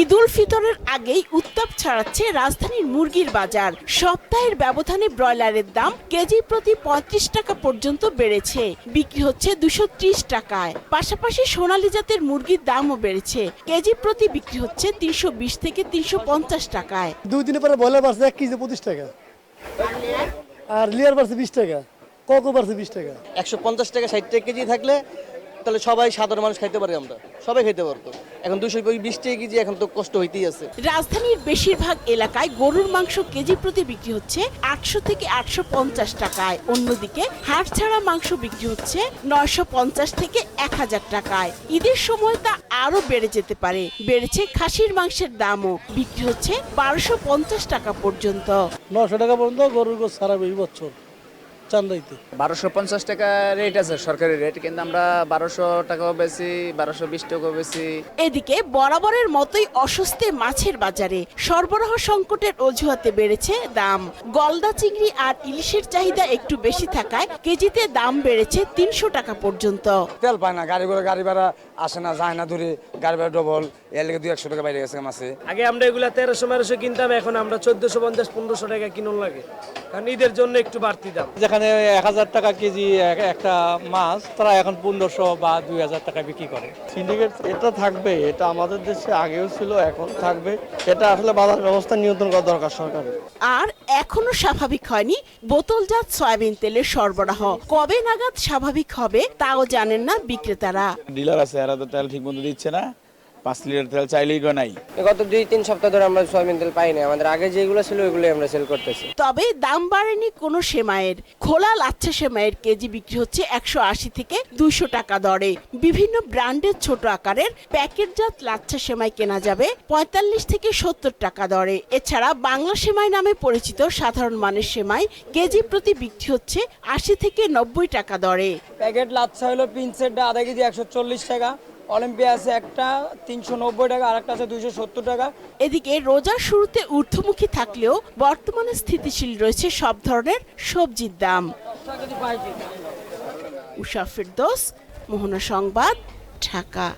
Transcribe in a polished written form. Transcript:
ঈদুল ফিতরের আগেই উত্তাপ ছড়াচ্ছে রাজধানীর মুরগির বাজার। সপ্তাহের ব্যবধানে ব্রয়লারের দাম কেজি প্রতি ৩৫ টাকা পর্যন্ত বেড়েছে, বিক্রি হচ্ছে ২৩০ টাকায়। পাশাপাশি সোনালী জাতের মুরগির দামও বেড়েছে, কেজি প্রতি বিক্রি হচ্ছে ৩২০ থেকে ৩৫০ টাকায়। 2 দিন পরে ব্রয়লার বাড়ছে 1 কেজি 25 টাকা, আর লেয়ার বাড়ছে 20 টাকা, কক বাড়ছে 20 টাকা। 150 টাকা 60 টাকা কেজি থাকলে তাহলে সবাই সাধারণ মানুষ খাইতে পারে, আমরা সবাই খাইতে পারতো। এখন 220 টাকা কেজি, এখন তো কষ্ট হইতেই আছে। রাজধানীর বেশিরভাগ এলাকায় গরুর মাংস কেজি প্রতি বিক্রি হচ্ছে 800 থেকে 850 টাকায়। অন্যদিকে হাড় ছাড়া মাংস বিক্রি হচ্ছে 950 থেকে 1000 টাকায়। ঈদের সময় তা আরো বেড়ে যেতে পারে। বেড়েছে খাসির মাংসের দামও, বিক্রি হচ্ছে 1250 টাকা পর্যন্ত। 900 টাকা পর্যন্ত গরুর গোশ সারা এই বছর চান্দাইতে 1250 টাকা রেট আছে, সরকারি রেট, কিন্তু আমরা 1200 টাকাও বেশি, 1220 টাকাও বেশি। এদিকে বরাবরের মতোই অস্বস্তি মাছের বাজারে। সরবরাহ সংকটের অজুহাতে বেড়েছে দাম। গলদা চিংড়ি আর ইলিশের চাহিদা একটু বেশি থাকায় কেজিতে দাম বেড়েছে 300 টাকা পর্যন্ত। তেল পায় না, গাড়ি ভাড়া আসে না, যায় না, দূরে গাড়ি ভাড়া ডবল, এর লেগে 200 টাকা বাইরে গেছে মাছে। আগে আমরা এগুলা 1300-1200 কিনতাম, এখন আমরা 1450-1500 টাকা কিনুন লাগে, কারণ ঈদের জন্য একটু বাড়তি দাম। যেখানে 1000 টাকা কেজি একটা মাছ, তারা এখন 1500 বা 2000 টাকা বিক্রি করে। সিন্ডিকেট এটা থাকবে, এটা আমাদের দেশে আগেও ছিল, এখন থাকবে। এটা আসলে বাজার ব্যবস্থা নিয়ন্ত্রণ করা দরকার সরকারের। আর এখনো স্বাভাবিক হয়নি বোতলজাত সয়াবিন তেলের সরবরাহ। কবে নাগাদ স্বাভাবিক হবে তাও জানেন না বিক্রেতারা। ডিলার আছে, এরা তো তেল ঠিক মতো দিচ্ছে না। 5 লিটার তেল চাইলেই নাই। গত 2-3 সপ্তাহ ধরে আমরা সয়াবিন তেল পাই না। আমাদের আগে যেগুলো ছিল ওইগুলোই আমরা সেল করতেছি। তবে দাম বাড়েনি কোনো সেমাইয়ের। খোলা লাচ্ছা সেমাইয়ের কেজি বিক্রি হচ্ছে 180 থেকে 200 টাকা দরে। বিভিন্ন ব্র্যান্ডের ছোট আকারের প্যাকেটজাত লাচ্ছা সেমাই কেনা যাবে 45 থেকে 70 টাকা দরে। এছাড়া বাংলা সেমাই নামে পরিচিত সাধারণ মানের সেমাই কেজি প্রতি বিক্রি হচ্ছে 80 থেকে 90 টাকা দরে। প্যাকেট লাচ্ছা হলো পিনসেটটা আধা কেজি 140 টাকা, অলিম্পিয়া আছে একটা 390 টাকা, আর একটা আছে 270 টাকা। এদিকে রোজার শুরুতে ঊর্ধ্বমুখী থাকলেও বর্তমানে স্থিতিশীল রয়েছে সব ধরনের সবজির দাম। উষা ফেরদৌস, মোহনা সংবাদ, ঢাকা।